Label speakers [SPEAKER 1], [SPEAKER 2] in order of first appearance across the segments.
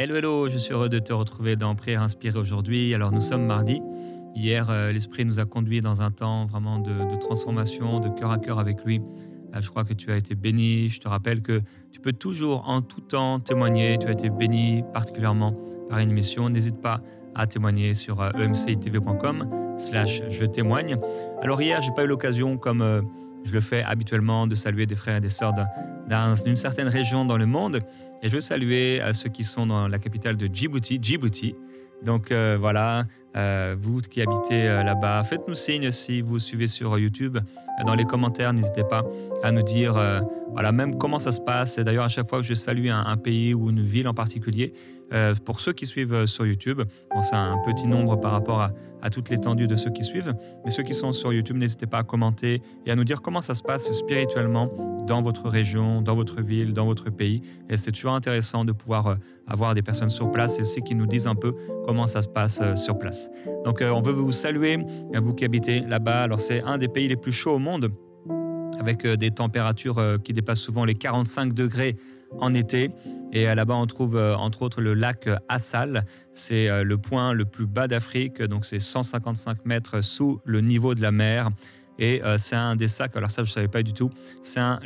[SPEAKER 1] Hello, hello, je suis heureux de te retrouver dans Prière inspirée aujourd'hui. Alors nous sommes mardi. Hier, l'Esprit nous a conduits dans un temps vraiment de transformation, de cœur à cœur avec lui. Je crois que tu as été béni. Je te rappelle que tu peux toujours, en tout temps, témoigner. Tu as été béni particulièrement par une émission. N'hésite pas à témoigner sur emcitv.com/je témoigne. Alors hier, j'ai pas eu l'occasion, comme je le fais habituellement, de saluer des frères et des sœurs d'une certaine région dans le monde. Et je veux saluer ceux qui sont dans la capitale de Djibouti. Donc voilà, vous qui habitez là-bas, faites-nous signe si vous suivez sur YouTube. Dans les commentaires, n'hésitez pas à nous dire voilà, même comment ça se passe. Et d'ailleurs, à chaque fois que je salue un pays ou une ville en particulier, pour ceux qui suivent sur YouTube, bon, c'est un petit nombre par rapport à toute l'étendue de ceux qui suivent, mais ceux qui sont sur YouTube, n'hésitez pas à commenter et à nous dire comment ça se passe spirituellement dans votre région, dans votre ville, dans votre pays. Et c'est toujours intéressant de pouvoir avoir des personnes sur place et aussi qui nous disent un peu comment ça se passe sur place. Donc on veut vous saluer, vous qui habitez là-bas. Alors c'est un des pays les plus chauds au monde, avec des températures qui dépassent souvent les 45 degrés en été. Et là-bas, on trouve entre autres le lac Assal. C'est le point le plus bas d'Afrique, donc c'est 155 mètres sous le niveau de la mer. Et c'est un des sacs, alors ça je ne savais pas du tout, c'est un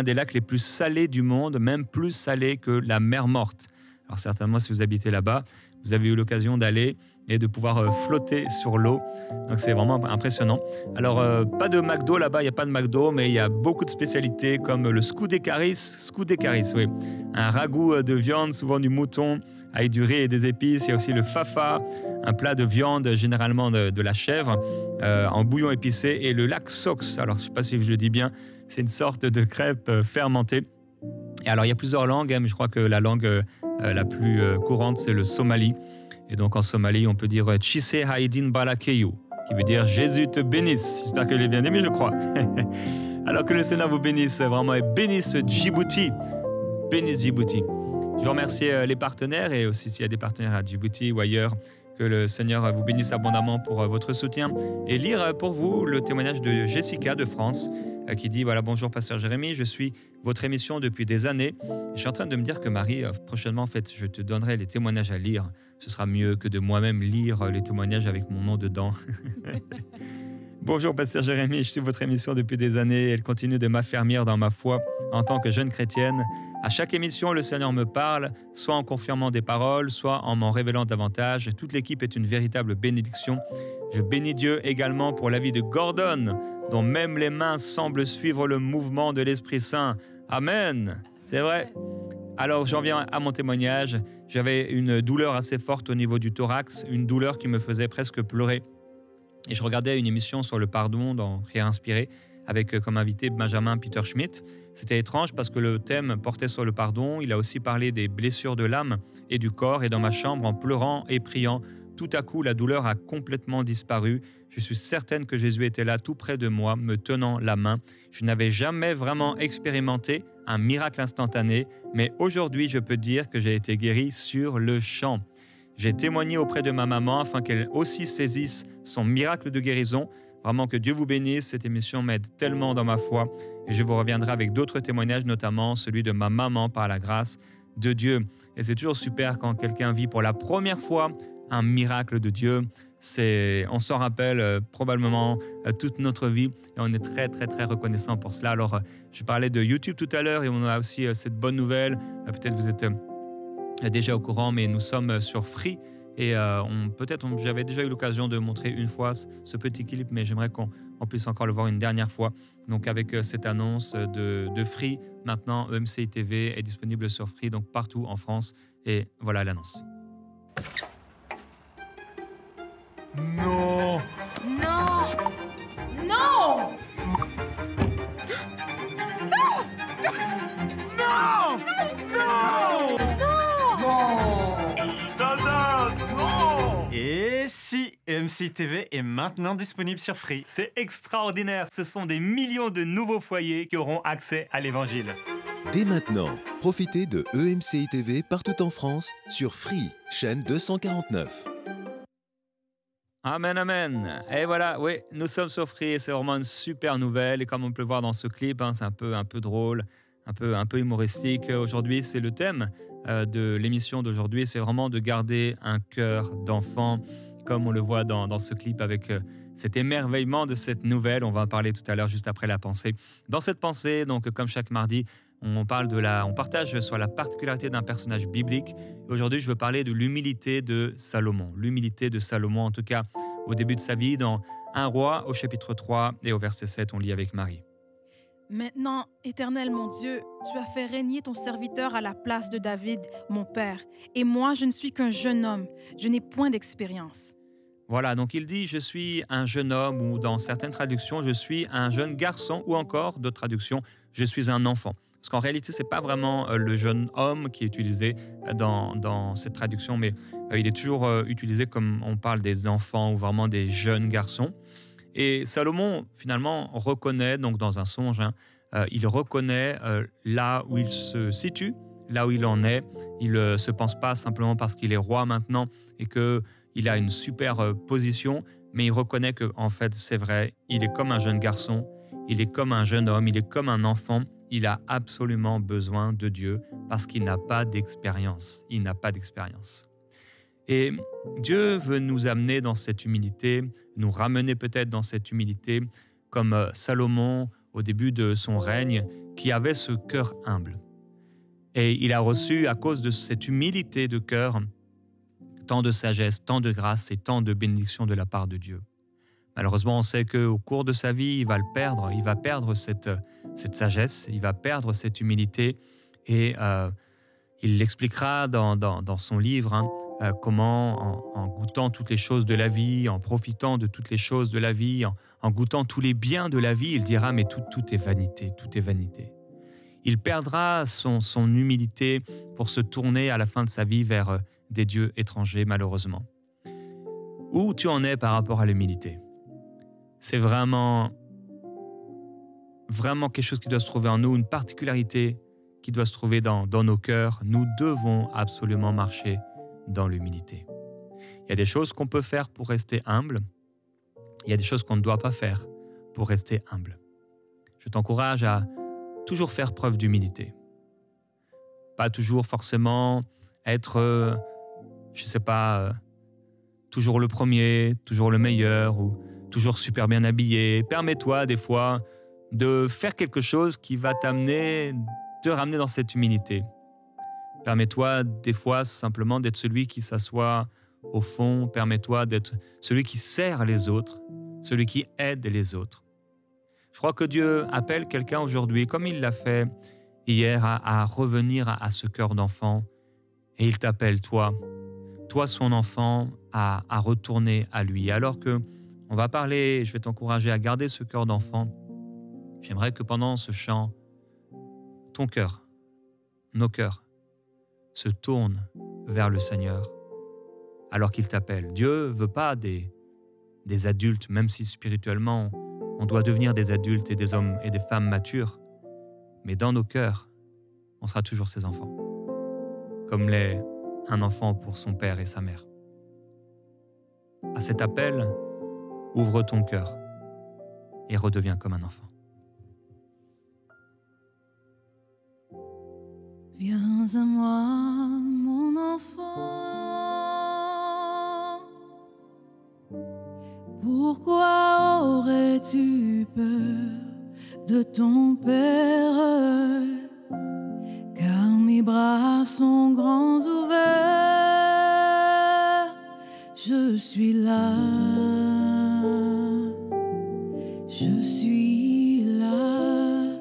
[SPEAKER 1] des lacs les plus salés du monde, même plus salé que la mer Morte. Alors certainement, si vous habitez là-bas, vous avez eu l'occasion d'aller et de pouvoir flotter sur l'eau. Donc c'est vraiment impressionnant. Alors pas de McDo là-bas, il n'y a pas de McDo, mais il y a beaucoup de spécialités comme le scoudécaris, oui. Un ragoût de viande, souvent du mouton, avec du riz et des épices. Il y a aussi le fafa, un plat de viande, généralement de la chèvre, en bouillon épicé. Et le lac Sox, alors je ne sais pas si je le dis bien, c'est une sorte de crêpe fermentée. Et alors il y a plusieurs langues, mais je crois que la langue la plus courante, c'est le somali. Et donc en Somalie, on peut dire Chise Haidin Balakeyu, qui veut dire Jésus te bénisse. J'espère que je l'ai bien aimé, je crois. Alors que le Seigneur vous bénisse vraiment et bénisse Djibouti. Bénisse Djibouti. Je veux remercier les partenaires et aussi s'il y a des partenaires à Djibouti ou ailleurs, que le Seigneur vous bénisse abondamment pour votre soutien. Et lire pour vous le témoignage de Jessica de France qui dit voilà, bonjour Pasteur Jérémy, je suis votre émission depuis des années. Je suis en train de me dire que Marie, prochainement en fait, je te donnerai les témoignages à lire. Ce sera mieux que de moi-même lire les témoignages avec mon nom dedans. Bonjour Pasteur Jérémy, je suis votre émission depuis des années. Elle continue de m'affermir dans ma foi en tant que jeune chrétienne. À chaque émission, le Seigneur me parle, soit en confirmant des paroles, soit en m'en révélant davantage. Toute l'équipe est une véritable bénédiction. Je bénis Dieu également pour la vie de Gordon, dont même les mains semblent suivre le mouvement de l'Esprit Saint. Amen. C'est vrai. Alors, j'en viens à mon témoignage. J'avais une douleur assez forte au niveau du thorax, une douleur qui me faisait presque pleurer. Et je regardais une émission sur le pardon dans Prière inspirée, avec comme invité Benjamin Peter Schmidt. C'était étrange parce que le thème portait sur le pardon. Il a aussi parlé des blessures de l'âme et du corps. Et dans ma chambre, en pleurant et priant, tout à coup, la douleur a complètement disparu. Je suis certaine que Jésus était là, tout près de moi, me tenant la main. Je n'avais jamais vraiment expérimenté un miracle instantané, mais aujourd'hui, je peux dire que j'ai été guéri sur le champ. J'ai témoigné auprès de ma maman afin qu'elle aussi saisisse son miracle de guérison. Vraiment que Dieu vous bénisse, cette émission m'aide tellement dans ma foi. Et je vous reviendrai avec d'autres témoignages, notamment celui de ma maman par la grâce de Dieu. Et c'est toujours super quand quelqu'un vit pour la première fois un miracle de Dieu. On s'en rappelle probablement toute notre vie et on est très très très reconnaissant pour cela. Alors je parlais de YouTube tout à l'heure et on a aussi cette bonne nouvelle. Peut-être vous êtes déjà au courant, mais nous sommes sur Free et j'avais déjà eu l'occasion de montrer une fois ce petit clip, mais j'aimerais qu'on puisse encore le voir une dernière fois. Donc avec cette annonce de Free, maintenant EMCI TV est disponible sur Free, donc partout en France. Et voilà l'annonce.
[SPEAKER 2] Non!
[SPEAKER 3] Non! Non!
[SPEAKER 2] Non! Non! Non! Et si EMCI TV est maintenant disponible sur Free.
[SPEAKER 1] C'est extraordinaire, ce sont des millions de nouveaux foyers qui auront accès à l'évangile.
[SPEAKER 4] Dès maintenant, profitez de EMCI TV partout en France sur Free, chaîne 249.
[SPEAKER 1] Amen, amen. Et voilà, oui, nous sommes sur Free et c'est vraiment une super nouvelle. Et comme on peut le voir dans ce clip, c'est un peu drôle, un peu humoristique. Aujourd'hui, c'est le thème de l'émission d'aujourd'hui, c'est vraiment de garder un cœur d'enfant, comme on le voit dans ce clip avec cet émerveillement de cette nouvelle. On va en parler tout à l'heure, juste après la pensée. Dans cette pensée, donc, comme chaque mardi, on partage sur la particularité d'un personnage biblique. Aujourd'hui, je veux parler de l'humilité de Salomon. L'humilité de Salomon, en tout cas, au début de sa vie, dans 1 Roi, au chapitre 3 et au verset 7, on lit avec Marie.
[SPEAKER 3] Maintenant, Éternel mon Dieu, tu as fait régner ton serviteur à la place de David, mon père. Et moi, je ne suis qu'un jeune homme. Je n'ai point d'expérience.
[SPEAKER 1] Voilà, donc il dit « Je suis un jeune homme » ou dans certaines traductions « Je suis un jeune garçon » ou encore d'autres traductions « Je suis un enfant ». Parce qu'en réalité, ce n'est pas vraiment le jeune homme qui est utilisé dans cette traduction, mais il est toujours utilisé comme on parle des enfants ou vraiment des jeunes garçons. Et Salomon, finalement, reconnaît, donc dans un songe, il reconnaît là où il se situe, là où il en est. Il ne se pense pas simplement parce qu'il est roi maintenant et qu'il a une super position, mais il reconnaît qu'en fait, c'est vrai, il est comme un jeune garçon, il est comme un jeune homme, il est comme un enfant. Il a absolument besoin de Dieu parce qu'il n'a pas d'expérience. Il n'a pas d'expérience. Et Dieu veut nous amener dans cette humilité, nous ramener peut-être dans cette humilité, comme Salomon au début de son règne, qui avait ce cœur humble. Et il a reçu, à cause de cette humilité de cœur, tant de sagesse, tant de grâce et tant de bénédiction de la part de Dieu. Malheureusement, on sait qu'au cours de sa vie, il va le perdre. Il va perdre cette sagesse, il va perdre cette humilité. Et il l'expliquera dans son livre, comment, en goûtant toutes les choses de la vie, en profitant de toutes les choses de la vie, en goûtant tous les biens de la vie, il dira « mais tout est vanité, tout est vanité ». Il perdra son humilité pour se tourner à la fin de sa vie vers des dieux étrangers, malheureusement. Où tu en es par rapport à l'humilité ? C'est vraiment quelque chose qui doit se trouver en nous, une particularité qui doit se trouver dans nos cœurs. Nous devons absolument marcher dans l'humilité. Il y a des choses qu'on peut faire pour rester humble. Il y a des choses qu'on ne doit pas faire pour rester humble. Je t'encourage à toujours faire preuve d'humilité. Pas toujours forcément être, toujours le premier, toujours le meilleur ou toujours super bien habillé. Permets-toi des fois de faire quelque chose qui va te ramener dans cette humilité. Permets-toi des fois simplement d'être celui qui s'assoit au fond. Permets-toi d'être celui qui sert les autres, celui qui aide les autres. Je crois que Dieu appelle quelqu'un aujourd'hui, comme il l'a fait hier, à revenir à ce cœur d'enfant. Et il t'appelle, toi son enfant, à retourner à lui. Alors que on va parler, je vais t'encourager à garder ce cœur d'enfant. J'aimerais que pendant ce chant, ton cœur, nos cœurs, se tournent vers le Seigneur alors qu'il t'appelle. Dieu ne veut pas des adultes, même si spirituellement, on doit devenir des adultes et des hommes et des femmes matures. Mais dans nos cœurs, on sera toujours ses enfants, comme l'est un enfant pour son père et sa mère. À cet appel, ouvre ton cœur et redeviens comme un enfant.
[SPEAKER 3] Viens à moi, mon enfant. Pourquoi aurais-tu peur de ton père? Car mes bras sont grands ouverts. Je suis là. Je suis là.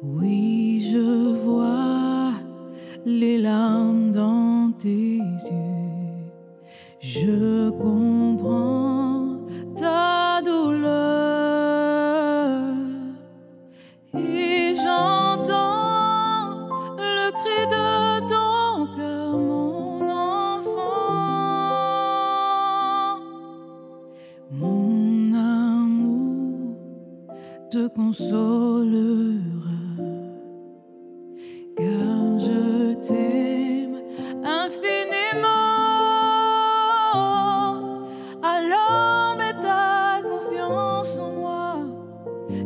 [SPEAKER 3] Oui, je vois les larmes dans tes yeux. Je comprends ta douleur et j'entends le cri de ton cœur, mon enfant. Mon amour te consolera, car je t'aime infiniment. Alors mets ta confiance en moi,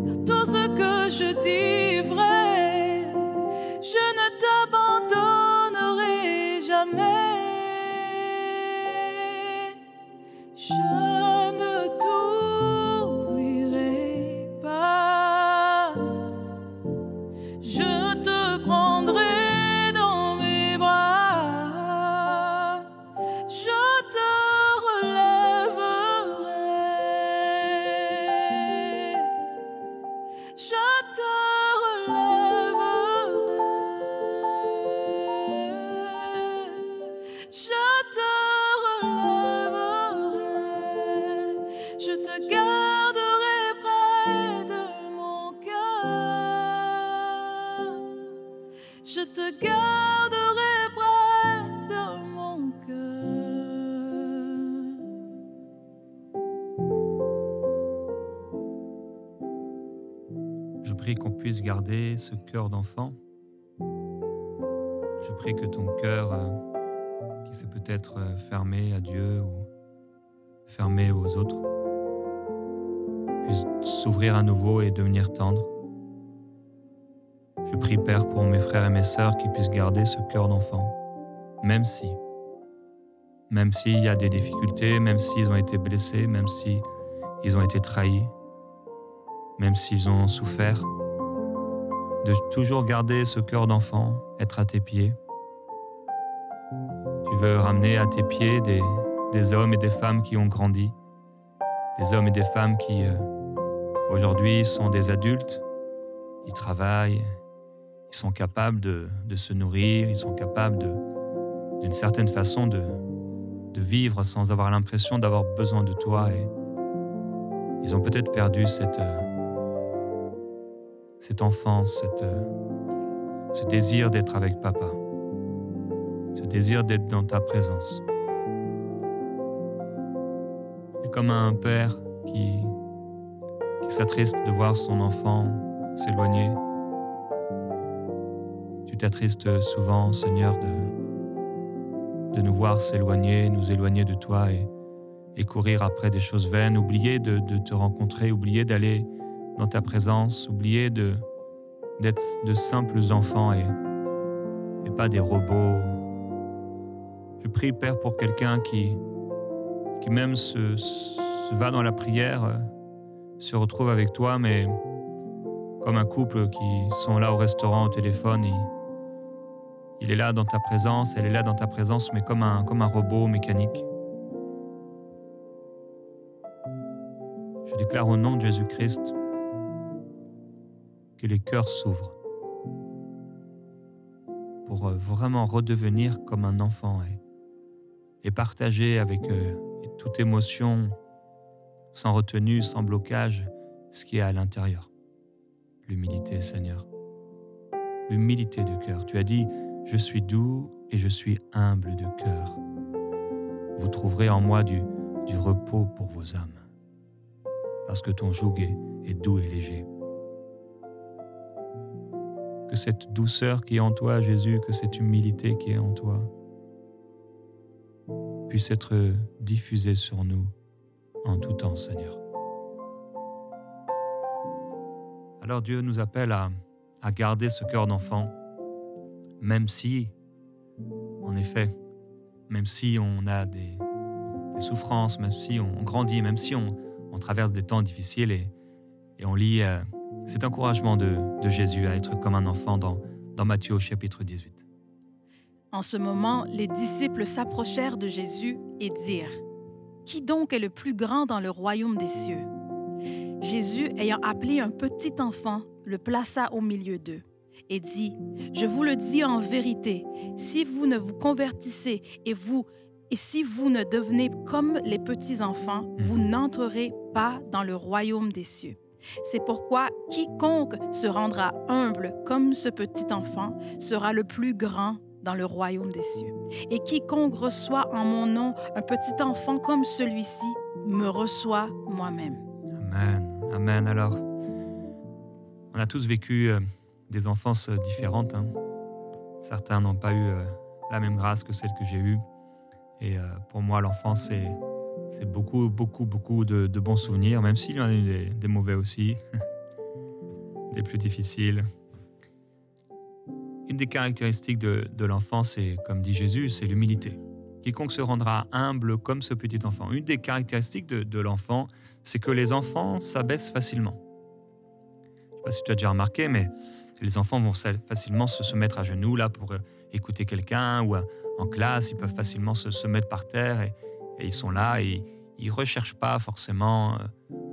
[SPEAKER 3] car tout ce que je dis est vrai. Je ne t'abandonnerai
[SPEAKER 1] prie qu'on puisse garder ce cœur d'enfant. Je prie que ton cœur, qui s'est peut-être fermé à Dieu ou fermé aux autres, puisse s'ouvrir à nouveau et devenir tendre. Je prie, Père, pour mes frères et mes sœurs qui puissent garder ce cœur d'enfant, même s'il y a des difficultés, même s'ils ont été blessés, même s'ils ont été trahis, même s'ils ont souffert, de toujours garder ce cœur d'enfant, être à tes pieds. Tu veux ramener à tes pieds des hommes et des femmes qui ont grandi, des hommes et des femmes qui aujourd'hui sont des adultes, ils travaillent, ils sont capables de se nourrir, ils sont capables d'une certaine façon de vivre sans avoir l'impression d'avoir besoin de toi. Et ils ont peut-être perdu cette enfance, ce désir d'être avec papa, ce désir d'être dans ta présence. Et comme un père qui s'attriste de voir son enfant s'éloigner, tu t'attristes souvent, Seigneur, de nous voir s'éloigner, nous éloigner de toi et courir après des choses vaines, oublier de te rencontrer, oublier d'aller dans ta présence, oublier d'être de simples enfants et pas des robots. Je prie, Père, pour quelqu'un qui même se va dans la prière, se retrouve avec toi, mais comme un couple qui sont là au restaurant, au téléphone, il est là dans ta présence, elle est là dans ta présence, mais comme un robot mécanique. Je déclare au nom de Jésus-Christ que les cœurs s'ouvrent pour vraiment redevenir comme un enfant et partager avec toute émotion, sans retenue, sans blocage, ce qui est à l'intérieur. L'humilité, Seigneur. L'humilité de cœur. Tu as dit, je suis doux et je suis humble de cœur. Vous trouverez en moi du repos pour vos âmes, parce que ton joug est doux et léger. Que cette douceur qui est en toi, Jésus, que cette humilité qui est en toi, puisse être diffusée sur nous en tout temps, Seigneur. Alors Dieu nous appelle à garder ce cœur d'enfant, même si, en effet, même si on a des souffrances, même si on grandit, même si on traverse des temps difficiles et on lit cet encouragement de Jésus à être comme un enfant dans Matthieu au chapitre 18.
[SPEAKER 3] En ce moment, les disciples s'approchèrent de Jésus et dirent : « Qui donc est le plus grand dans le royaume des cieux ?» Jésus, ayant appelé un petit enfant, le plaça au milieu d'eux et dit : « Je vous le dis en vérité, si vous ne vous convertissez et si vous ne devenez comme les petits-enfants, vous n'entrerez pas dans le royaume des cieux. C'est pourquoi quiconque se rendra humble comme ce petit enfant sera le plus grand dans le royaume des cieux. Et quiconque reçoit en mon nom un petit enfant comme celui-ci me reçoit moi-même. »
[SPEAKER 1] Amen, amen. Alors, on a tous vécu des enfances différentes. Certains n'ont pas eu la même grâce que celle que j'ai eue. Et pour moi, l'enfance, c'est beaucoup de bons souvenirs, même s'il y en a eu des mauvais aussi, des plus difficiles. Une des caractéristiques de l'enfance, c'est, comme dit Jésus, c'est l'humilité. Quiconque se rendra humble comme ce petit enfant. Une des caractéristiques de l'enfant, c'est que les enfants s'abaissent facilement. Je ne sais pas si tu as déjà remarqué, mais les enfants vont facilement se mettre à genoux là pour écouter quelqu'un, ou en classe, ils peuvent facilement se mettre par terre et ils sont là et ils ne recherchent pas forcément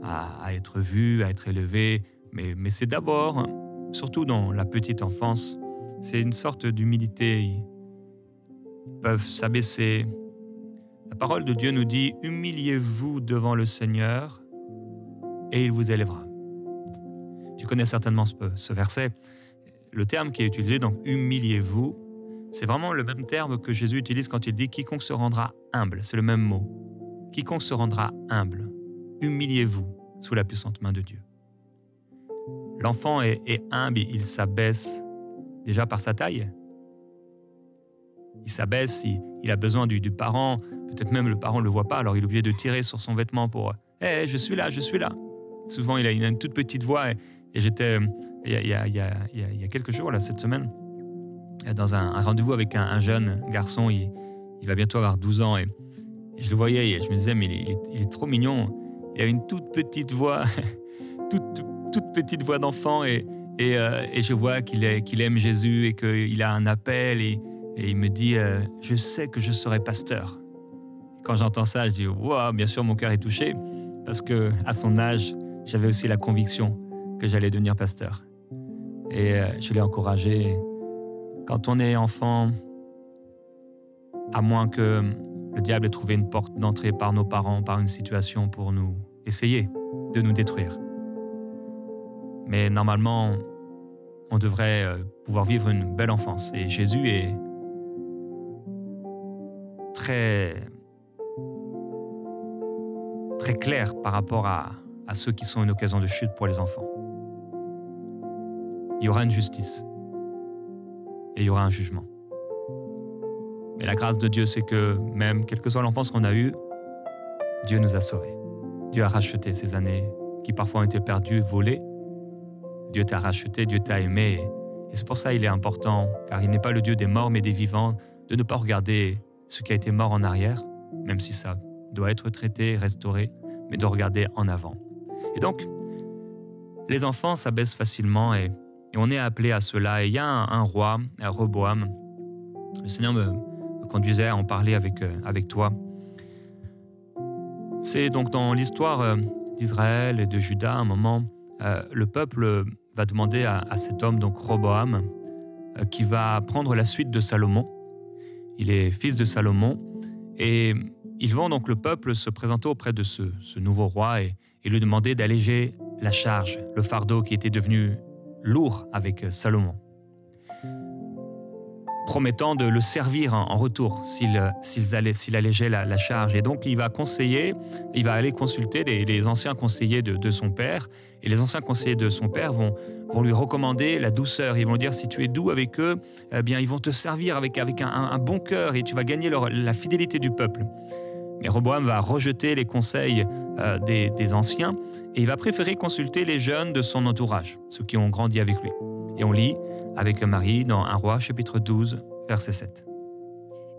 [SPEAKER 1] à être vus, à être élevés, mais c'est d'abord, surtout dans la petite enfance, c'est une sorte d'humilité. Ils peuvent s'abaisser. La parole de Dieu nous dit « Humiliez-vous devant le Seigneur et il vous élèvera ». Tu connais certainement ce verset. Le terme qui est utilisé, donc « humiliez-vous », c'est vraiment le même terme que Jésus utilise quand il dit « quiconque se rendra humble ». C'est le même mot. « Quiconque se rendra humble, humiliez-vous sous la puissante main de Dieu ». l'enfant est humble, il s'abaisse déjà par sa taille. Il s'abaisse, il a besoin du parent. Peut-être même le parent ne le voit pas, alors il est obligé de tirer sur son vêtement pour « Hey, je suis là, je suis là ». Souvent, il a une toute petite voix. Et j'étais, il y a quelques jours, là, cette semaine, dans un rendez-vous avec un jeune garçon. Il va bientôt avoir 12 ans. Et je le voyais et je me disais, mais il est trop mignon. Il a une toute petite voix, toute petite voix d'enfant. Et je vois qu'il aime Jésus et qu'il a un appel. Et il me dit, je sais que je serai pasteur. Et quand j'entends ça, je dis, wow, bien sûr, mon cœur est touché. Parce qu'à son âge, j'avais aussi la conviction que j'allais devenir pasteur. Et je l'ai encouragé. Quand on est enfant, à moins que le diable ait trouvé une porte d'entrée par nos parents, par une situation pour nous essayer de nous détruire. Mais normalement, on devrait pouvoir vivre une belle enfance. Et Jésus est très clair par rapport à ceux qui sont une occasion de chute pour les enfants. Il y aura une justice et il y aura un jugement. Mais la grâce de Dieu, c'est que même quelle que soit l'enfance qu'on a eue, Dieu nous a sauvés. Dieu a racheté ces années qui parfois ont été perdues, volées. Dieu t'a racheté, Dieu t'a aimé. Et c'est pour ça qu'il est important, car il n'est pas le Dieu des morts mais des vivants, de ne pas regarder ce qui a été mort en arrière, même si ça doit être traité, restauré, mais de regarder en avant. Et donc, les enfants s'abaissent facilement et on est appelé à cela. Et il y a un roi, un Roboam. Le Seigneur me conduisait à en parler avec toi. C'est donc dans l'histoire d'Israël et de Juda, à un moment, le peuple va demander à cet homme, donc Roboam, qui va prendre la suite de Salomon. Il est fils de Salomon et ils vont donc le peuple se présenter auprès de ce nouveau roi et lui demander d'alléger la charge, le fardeau qui était devenu lourd avec Salomon, promettant de le servir en retour s'il allégeait la charge. Et donc il va aller consulter les anciens conseillers de son père, et les anciens conseillers de son père vont lui recommander la douceur. Ils vont dire, si tu es doux avec eux, eh bien ils vont te servir avec un bon cœur et tu vas gagner la fidélité du peuple. Mais Roboam va rejeter les conseils des anciens et il va préférer consulter les jeunes de son entourage, ceux qui ont grandi avec lui. Et on lit avec Marie dans 1 Roi, chapitre 12, verset 7.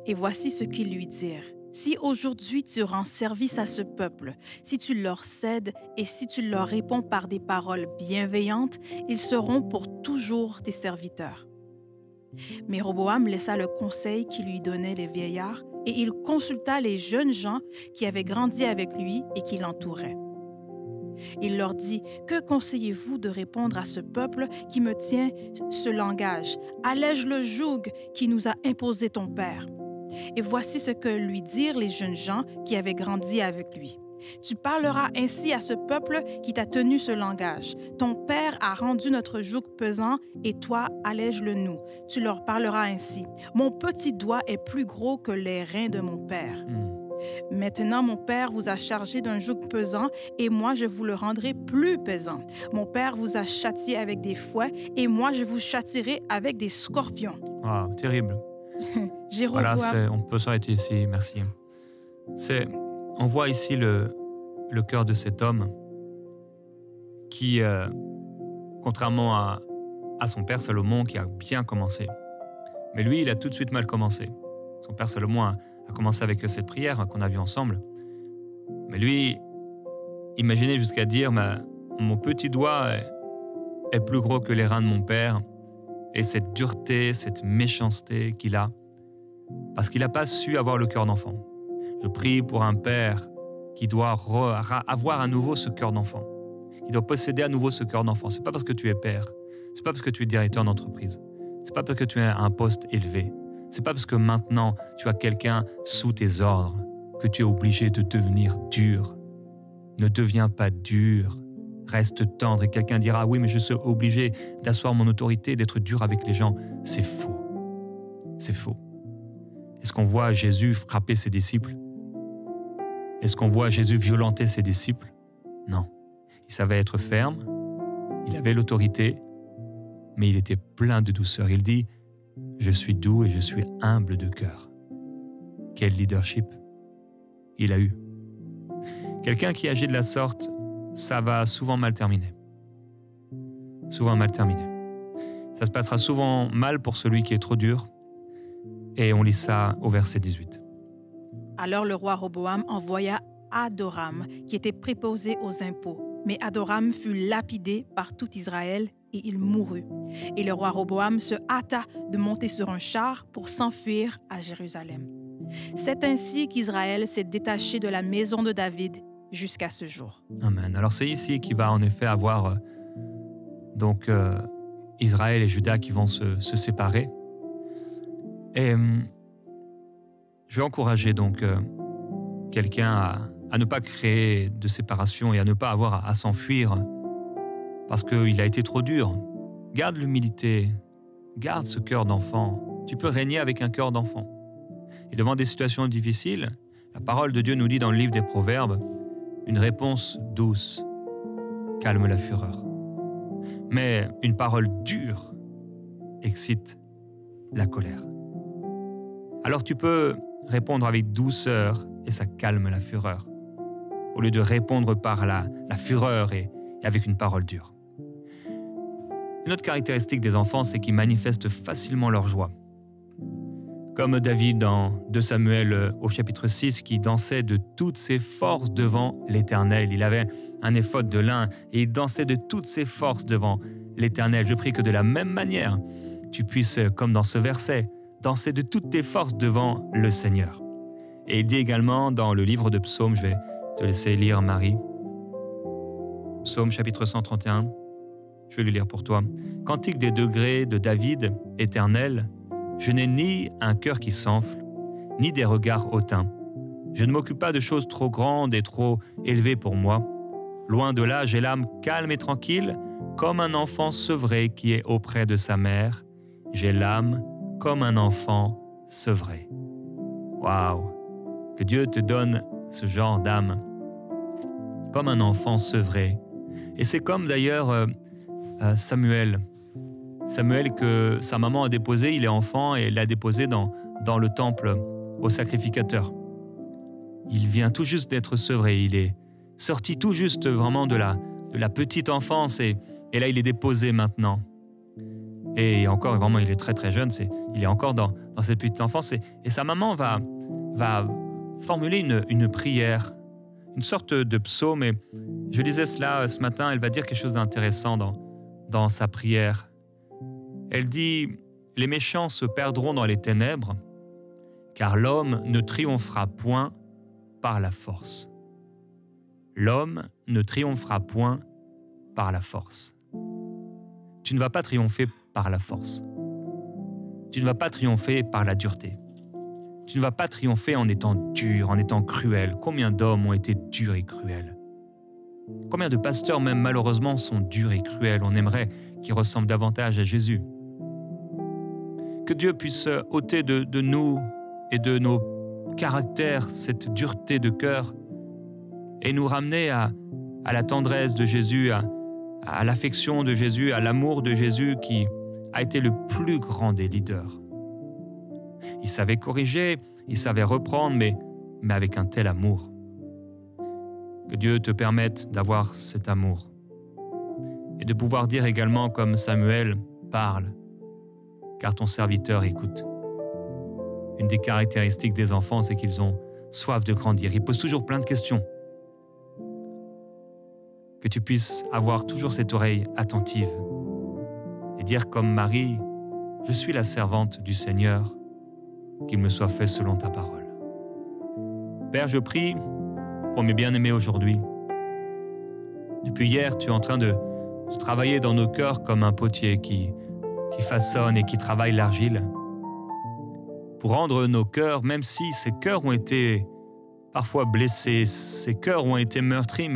[SPEAKER 3] Et voici ce qu'ils lui dirent. Si aujourd'hui tu rends service à ce peuple, si tu leur cèdes et si tu leur réponds par des paroles bienveillantes, ils seront pour toujours tes serviteurs. Mais Roboam laissa le conseil qui lui donnaient les vieillards et il consulta les jeunes gens qui avaient grandi avec lui et qui l'entouraient. Il leur dit, « Que conseillez-vous de répondre à ce peuple qui me tient ce langage? Allège le joug qui nous a imposé ton père. » Et voici ce que lui dirent les jeunes gens qui avaient grandi avec lui. « Tu parleras ainsi à ce peuple qui t'a tenu ce langage. Ton père a rendu notre joug pesant et toi, allège-le nous. Tu leur parleras ainsi. Mon petit doigt est plus gros que les reins de mon père. » Maintenant, mon père vous a chargé d'un joug pesant et moi, je vous le rendrai plus pesant. Mon père vous a châtié avec des fouets et moi, je vous châtierai avec des scorpions.
[SPEAKER 1] Ah, terrible.
[SPEAKER 3] Jéroboam.
[SPEAKER 1] Voilà, on peut s'arrêter ici, merci. On voit ici le cœur de cet homme qui, contrairement à son père Salomon, qui a bien commencé. Mais lui, il a tout de suite mal commencé. Son père Salomon a commencé avec cette prière qu'on a vue ensemble. Mais lui, imaginez jusqu'à dire, mon petit doigt est plus gros que les reins de mon père. Et cette dureté, cette méchanceté qu'il a, parce qu'il n'a pas su avoir le cœur d'enfant. Je prie pour un père qui doit avoir à nouveau ce cœur d'enfant, qui doit posséder à nouveau ce cœur d'enfant. C'est pas parce que tu es père, c'est pas parce que tu es directeur d'entreprise, c'est pas parce que tu as un poste élevé, c'est pas parce que maintenant tu as quelqu'un sous tes ordres que tu es obligé de devenir dur. Ne deviens pas dur, reste tendre. Et quelqu'un dira, oui, mais je suis obligé d'asseoir mon autorité, d'être dur avec les gens. C'est faux. C'est faux. Est-ce qu'on voit Jésus frapper ses disciples? Est-ce qu'on voit Jésus violenter ses disciples? Non. Il savait être ferme, Il avait l'autorité, mais il était plein de douceur. Il dit « Je suis doux et je suis humble de cœur ». Quel leadership il a eu. Quelqu'un qui agit de la sorte, ça va souvent mal terminer. Souvent mal terminer. Ça se passera souvent mal pour celui qui est trop dur. Et on lit ça au verset 18.
[SPEAKER 3] Alors le roi Roboam envoya Adoram, qui était préposé aux impôts. Mais Adoram fut lapidé par tout Israël et il mourut. Et le roi Roboam se hâta de monter sur un char pour s'enfuir à Jérusalem. C'est ainsi qu'Israël s'est détaché de la maison de David jusqu'à ce jour.
[SPEAKER 1] Amen. Alors c'est ici qu'il va en effet avoir Israël et Juda qui vont se séparer. Et je vais encourager donc quelqu'un à ne pas créer de séparation et à ne pas avoir à s'enfuir parce qu'il a été trop dur. Garde l'humilité, garde ce cœur d'enfant. Tu peux régner avec un cœur d'enfant. Et devant des situations difficiles, la parole de Dieu nous dit dans le livre des Proverbes, une réponse douce calme la fureur. Mais une parole dure excite la colère. Alors tu peux répondre avec douceur et ça calme la fureur, au lieu de répondre par la fureur et avec une parole dure. Une autre caractéristique des enfants, c'est qu'ils manifestent facilement leur joie. Comme David dans 2 Samuel au chapitre 6 qui dansait de toutes ses forces devant l'Éternel. Il avait un éphod de lin et il dansait de toutes ses forces devant l'Éternel. Je prie que de la même manière, tu puisses, comme dans ce verset, danser de toutes tes forces devant le Seigneur. Et il dit également dans le livre de Psaumes, je vais te laisser lire Marie, Psaume chapitre 131, je vais le lire pour toi. Cantique des degrés de David, Éternel, je n'ai ni un cœur qui s'enfle, ni des regards hautains. Je ne m'occupe pas de choses trop grandes et trop élevées pour moi. Loin de là, j'ai l'âme calme et tranquille, comme un enfant sevré qui est auprès de sa mère. J'ai l'âme comme un enfant sevré. Waouh! Que Dieu te donne ce genre d'âme, comme un enfant sevré. Et c'est comme d'ailleurs Samuel. Samuel que sa maman a déposé, il est enfant et l'a déposé dans le temple au sacrificateur. Il vient tout juste d'être sevré, il est sorti tout juste vraiment de la petite enfance et là il est déposé maintenant. Et encore vraiment il est très très jeune, il est encore dans cette petite enfance et sa maman va formuler une prière, une sorte de psaume. Et je lisais cela ce matin, elle va dire quelque chose d'intéressant dans sa prière. Elle dit « Les méchants se perdront dans les ténèbres, car l'homme ne triomphera point par la force. » L'homme ne triomphera point par la force. Tu ne vas pas triompher par la force. Tu ne vas pas triompher par la dureté. Tu ne vas pas triompher en étant dur, en étant cruel. Combien d'hommes ont été durs et cruels? Combien de pasteurs, même malheureusement, sont durs et cruels? On aimerait qu'ils ressemblent davantage à Jésus. Que Dieu puisse ôter de nous et de nos caractères cette dureté de cœur et nous ramener à la tendresse de Jésus, à l'affection de Jésus, à l'amour de Jésus qui a été le plus grand des leaders. Il savait corriger, il savait reprendre, mais avec un tel amour. Que Dieu te permette d'avoir cet amour et de pouvoir dire également comme Samuel, parle, car ton serviteur écoute. Une des caractéristiques des enfants, c'est qu'ils ont soif de grandir. Ils posent toujours plein de questions. Que tu puisses avoir toujours cette oreille attentive et dire comme Marie, je suis la servante du Seigneur, qu'il me soit fait selon ta parole. Père, je prie pour mes bien-aimés aujourd'hui. Depuis hier, tu es en train de travailler dans nos cœurs comme un potier qui façonne et qui travaille l'argile pour rendre nos cœurs, même si ces cœurs ont été parfois blessés, ces cœurs ont été meurtris,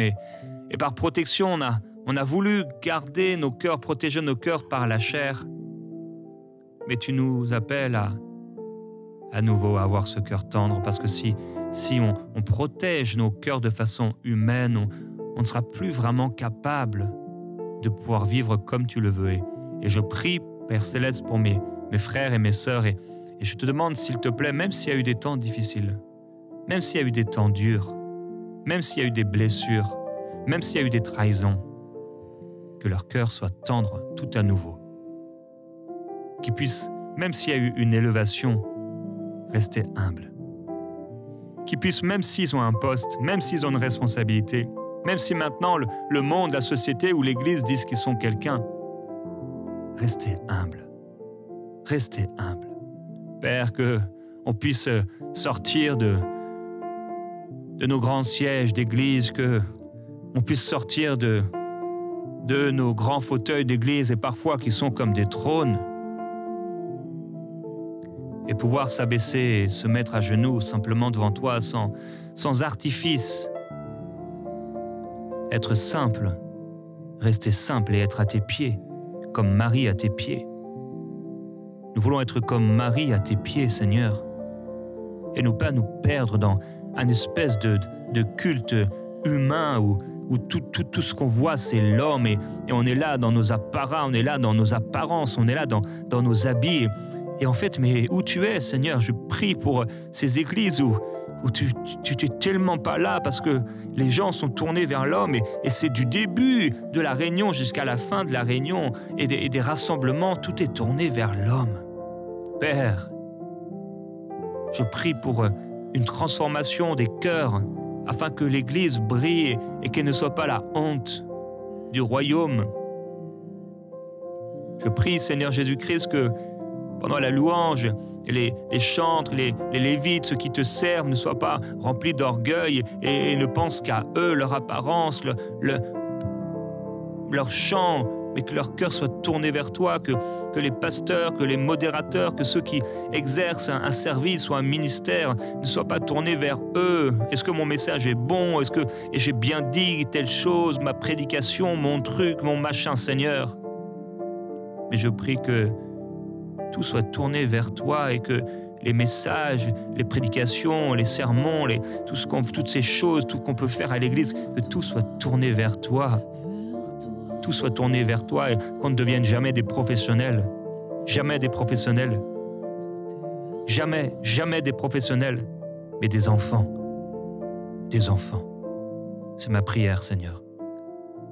[SPEAKER 1] et par protection, on a voulu garder nos cœurs, protéger nos cœurs par la chair. Mais tu nous appelles à nouveau à avoir ce cœur tendre, parce que si on protège nos cœurs de façon humaine, on ne sera plus vraiment capable de pouvoir vivre comme tu le veux. Et je prie, Père Céleste, pour mes frères et mes sœurs. Et je te demande, s'il te plaît, même s'il y a eu des temps difficiles, même s'il y a eu des temps durs, même s'il y a eu des blessures, même s'il y a eu des trahisons, que leur cœur soit tendre tout à nouveau. Qu'ils puissent, même s'il y a eu une élévation, rester humbles. Qu'ils puissent, même s'ils ont un poste, même s'ils ont une responsabilité, même si maintenant le monde, la société ou l'Église disent qu'ils sont quelqu'un, rester humbles. Restez humbles. Père, qu'on puisse sortir de nos grands sièges d'église, qu'on puisse sortir de nos grands fauteuils d'église et parfois qui sont comme des trônes et pouvoir s'abaisser et se mettre à genoux simplement devant toi sans artifice. Être simple, rester simple et être à tes pieds, comme Marie à tes pieds. Nous voulons être comme Marie à tes pieds, Seigneur, et ne pas nous perdre dans une espèce de culte humain où tout ce qu'on voit, c'est l'homme, et on est là dans nos apparats, on est là dans nos apparences, on est là dans nos habits. Et en fait, mais où tu es, Seigneur? Je prie pour ces églises où tu n'es tellement pas là parce que les gens sont tournés vers l'homme et c'est du début de la réunion jusqu'à la fin de la réunion et des rassemblements, tout est tourné vers l'homme. Père, je prie pour une transformation des cœurs afin que l'Église brille et qu'elle ne soit pas la honte du royaume. Je prie, Seigneur Jésus-Christ, que pendant la louange, les chantres, les lévites, ceux qui te servent, ne soient pas remplis d'orgueil et ne pensent qu'à eux, leur apparence, leur chant, mais que leur cœur soit tourné vers toi, que les pasteurs, que les modérateurs, que ceux qui exercent un service ou un ministère ne soient pas tournés vers eux. Est-ce que mon message est bon? Est-ce que j'ai bien dit telle chose, ma prédication, mon truc, mon machin, Seigneur? Mais je prie que tout soit tourné vers toi et que les messages, les prédications, les sermons, toutes ces choses, tout qu'on peut faire à l'église, que tout soit tourné vers toi. Tout soit tourné vers toi et qu'on ne devienne jamais des professionnels. Jamais des professionnels. Jamais, jamais des professionnels, mais des enfants. Des enfants. C'est ma prière, Seigneur,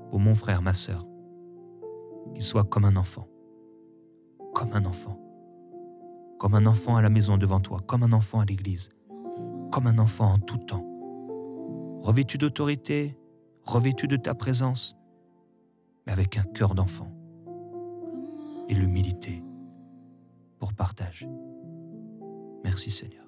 [SPEAKER 1] pour mon frère, ma sœur, qu'il soit comme un enfant. Comme un enfant. Comme un enfant à la maison devant toi, comme un enfant à l'église, comme un enfant en tout temps. Revêtu d'autorité, revêtu de ta présence, mais avec un cœur d'enfant et l'humilité pour partage. Merci Seigneur.